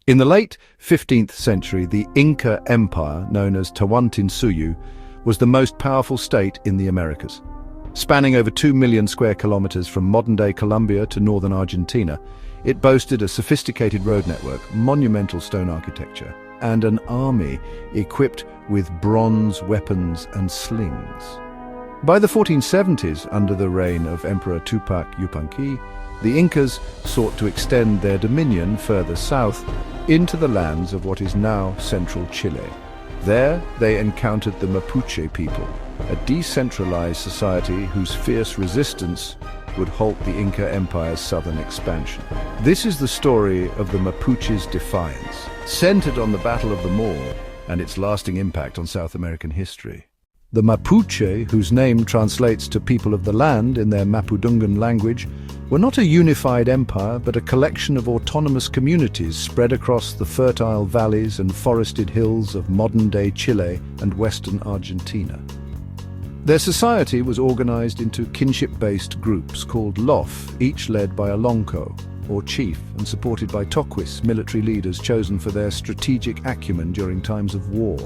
In the late 15th century, the Inca Empire, known as Tawantinsuyu, was the most powerful state in the Americas. Spanning over 2 million square kilometers from modern-day Colombia to northern Argentina, it boasted a sophisticated road network, monumental stone architecture, and an army equipped with bronze weapons and slings. By the 1470s, under the reign of Emperor Tupac Yupanqui, the Incas sought to extend their dominion further south into the lands of what is now central Chile. There, they encountered the Mapuche people, a decentralized society whose fierce resistance would halt the Inca Empire's southern expansion. This is the story of the Mapuche's defiance, centered on the Battle of the Maule and its lasting impact on South American history. The Mapuche, whose name translates to people of the land in their Mapudungun language, were not a unified empire but a collection of autonomous communities spread across the fertile valleys and forested hills of modern-day Chile and western Argentina. Their society was organized into kinship-based groups called Lof, each led by a lonco, or chief, and supported by toquis, military leaders chosen for their strategic acumen during times of war.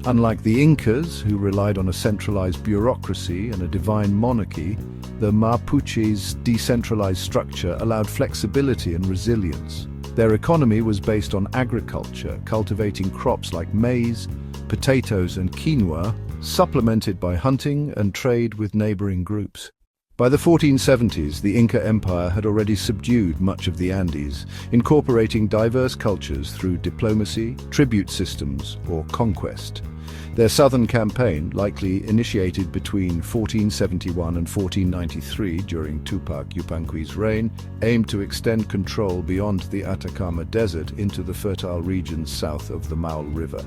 Unlike the Incas, who relied on a centralized bureaucracy and a divine monarchy, the Mapuche's decentralized structure allowed flexibility and resilience. Their economy was based on agriculture, cultivating crops like maize, potatoes and quinoa, supplemented by hunting and trade with neighboring groups. By the 1470s, the Inca Empire had already subdued much of the Andes, incorporating diverse cultures through diplomacy, tribute systems, or conquest. Their southern campaign, likely initiated between 1471 and 1493 during Tupac Yupanqui's reign, aimed to extend control beyond the Atacama Desert into the fertile regions south of the Maule River.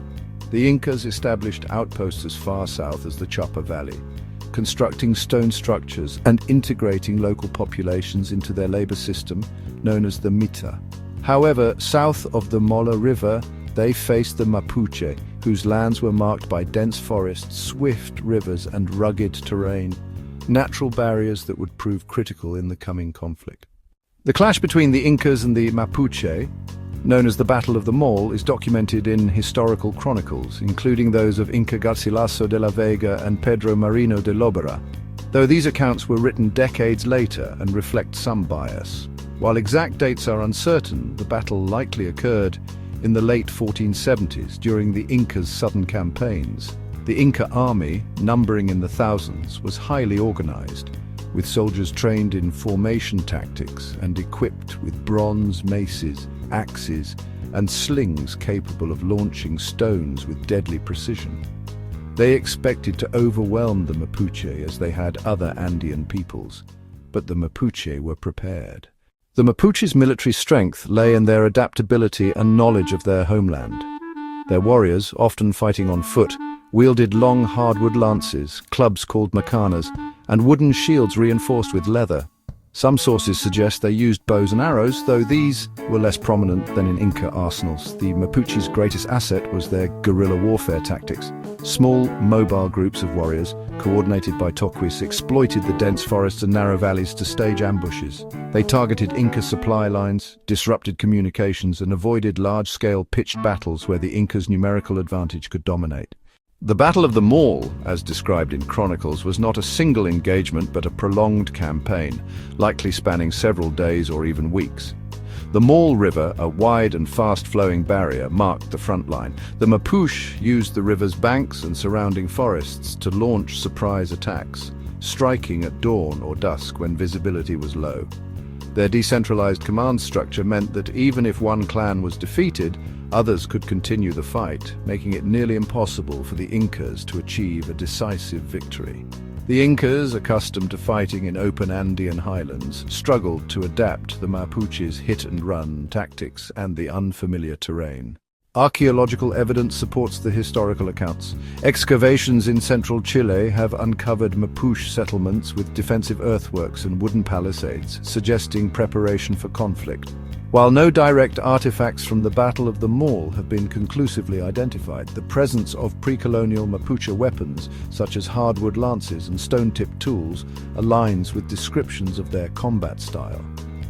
The Incas established outposts as far south as the Chapa Valley, constructing stone structures and integrating local populations into their labor system, known as the Mita. However, south of the Maule River, they faced the Mapuche, whose lands were marked by dense forests, swift rivers, and rugged terrain, natural barriers that would prove critical in the coming conflict. The clash between the Incas and the Mapuche, known as the Battle of the Maule, is documented in historical chronicles, including those of Inca Garcilaso de la Vega and Pedro Marino de Lobera, though these accounts were written decades later and reflect some bias. While exact dates are uncertain, the battle likely occurred in the late 1470s during the Incas' southern campaigns. The Inca army, numbering in the thousands, was highly organized, with soldiers trained in formation tactics and equipped with bronze maces, axes, and slings capable of launching stones with deadly precision. They expected to overwhelm the Mapuche as they had other Andean peoples, but the Mapuche were prepared. The Mapuche's military strength lay in their adaptability and knowledge of their homeland. Their warriors, often fighting on foot, wielded long hardwood lances, clubs called macanas, and wooden shields reinforced with leather. Some sources suggest they used bows and arrows, though these were less prominent than in Inca arsenals. The Mapuche's greatest asset was their guerrilla warfare tactics. Small, mobile groups of warriors, coordinated by toquis, exploited the dense forests and narrow valleys to stage ambushes. They targeted Inca supply lines, disrupted communications, and avoided large-scale pitched battles where the Incas' numerical advantage could dominate. The Battle of the Maule, as described in chronicles, was not a single engagement but a prolonged campaign, likely spanning several days or even weeks. The Maule River, a wide and fast-flowing barrier, marked the front line. The Mapuche used the river's banks and surrounding forests to launch surprise attacks, striking at dawn or dusk when visibility was low. Their decentralized command structure meant that even if one clan was defeated, others could continue the fight, making it nearly impossible for the Incas to achieve a decisive victory. The Incas, accustomed to fighting in open Andean highlands, struggled to adapt to the Mapuche's hit-and-run tactics and the unfamiliar terrain. Archaeological evidence supports the historical accounts. Excavations in central Chile have uncovered Mapuche settlements with defensive earthworks and wooden palisades, suggesting preparation for conflict. While no direct artifacts from the Battle of the Maule have been conclusively identified, the presence of pre-colonial Mapuche weapons, such as hardwood lances and stone-tipped tools, aligns with descriptions of their combat style.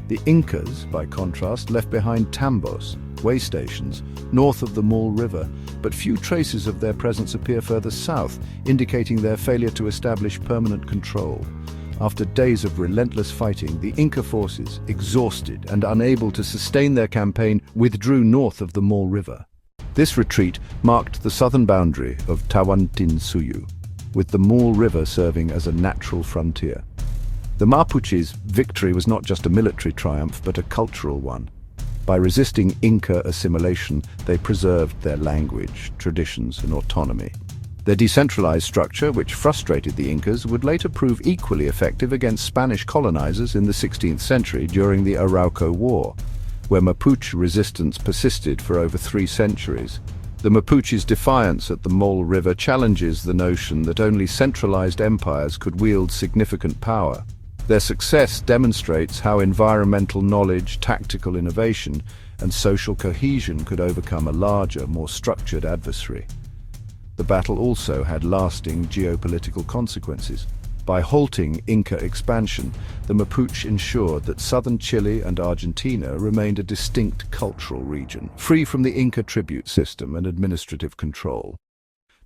The Incas, by contrast, left behind tambos, way stations, north of the Maule River, but few traces of their presence appear further south, indicating their failure to establish permanent control. After days of relentless fighting, the Inca forces, exhausted and unable to sustain their campaign, withdrew north of the Maule River. This retreat marked the southern boundary of Tawantinsuyu, with the Maule River serving as a natural frontier. The Mapuche's victory was not just a military triumph, but a cultural one. By resisting Inca assimilation, they preserved their language, traditions, and autonomy. Their decentralized structure, which frustrated the Incas, would later prove equally effective against Spanish colonizers in the 16th century during the Arauco War, where Mapuche resistance persisted for over 3 centuries. The Mapuche's defiance at the Maule River challenges the notion that only centralized empires could wield significant power. Their success demonstrates how environmental knowledge, tactical innovation, and social cohesion could overcome a larger, more structured adversary. The battle also had lasting geopolitical consequences. By halting Inca expansion, the Mapuche ensured that southern Chile and Argentina remained a distinct cultural region, free from the Inca tribute system and administrative control.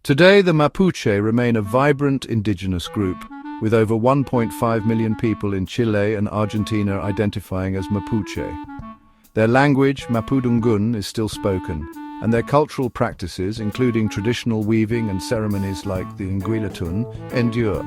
Today, the Mapuche remain a vibrant indigenous group, with over 1.5 million people in Chile and Argentina identifying as Mapuche. Their language, Mapudungun, is still spoken, and their cultural practices, including traditional weaving and ceremonies like the Nguilatun, endure.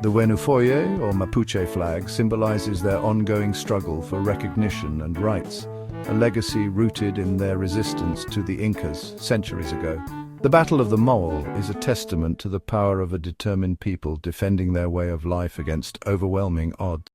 The Wenufoye, or Mapuche flag, symbolizes their ongoing struggle for recognition and rights, a legacy rooted in their resistance to the Incas centuries ago. The Battle of the Maule is a testament to the power of a determined people defending their way of life against overwhelming odds.